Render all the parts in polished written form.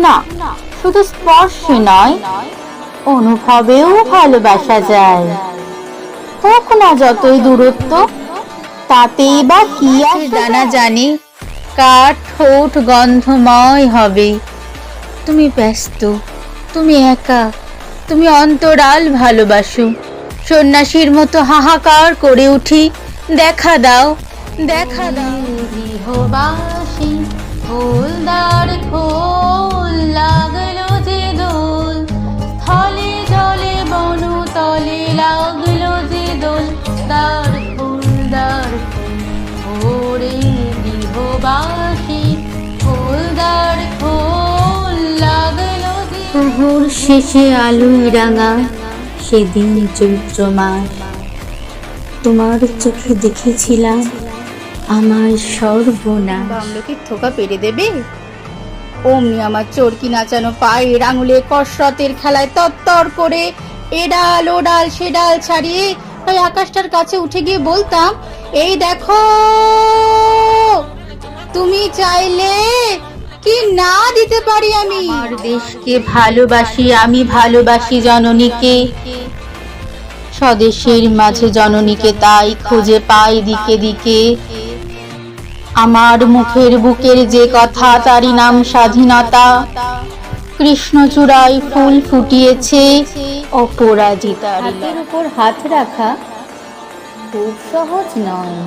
না, শুধু স্পর্শে নয়, অনুভবেও ভালোবাসা যায়। হোক না যতই দূরত্ব, তাতেই বা কি আছে জানা জানি কার ঠোঁট গন্ধময় হবে। তুমি ব্যস্ত, তুমি একা, তুমি অন্তরাল ভালোবাসো। সন্ন্যাসীর মতো হাহাকার করে উঠি, দেখা দাও, দেখা দাও। গৃহবাসী ফুলদার খোল, লাগলো যে দোল, স্থলে জলে বনতলে লাগলো যে দোল। দ্বার খোল, দ্বার খোল, ওরে গৃহবাসী ফুলদার খোল, লাগলো যে। প্রহর শেষে আলোয় রাঙা সেদিন চৈত্র মাস, তোমার চোখে দেখেছিলাম আমার সর্বনাশ। আমলকির থোকা পেরে দেবে? অমনি আমার চরকি নাচানো পায়ের আঙুলে কসরতের খেলায় তত্তর করে এডাল ওডাল সেডাল ছাড়িয়ে ওই আকাশটার কাছে উঠে গিয়ে বলতাম, এই দেখো, তুমি চাইলে কি না দিতে পারি আমি। আমার দেশকে ভালোবাসি, আমি ভালোবাসি জননীকে। স্বদেশের মাঝে জননীকে তাই খুঁজে পাই দিকে দিকে। আমার মুখের বুকের যে কথা, তারই নাম স্বাধীনতা। কৃষ্ণচূড়ায় ফুল ফুটিয়েছে অপরাজিতার। হাতের উপর হাত রাখা খুব সহজ নয়,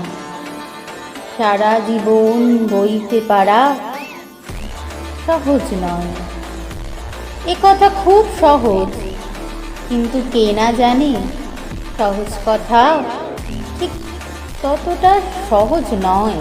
সারা জীবন বইতে পারা সহজ নয়। এ কথা খুব সহজ, কিন্তু কে না জানে সহজ কথা ঠিক ততটা সহজ নয়।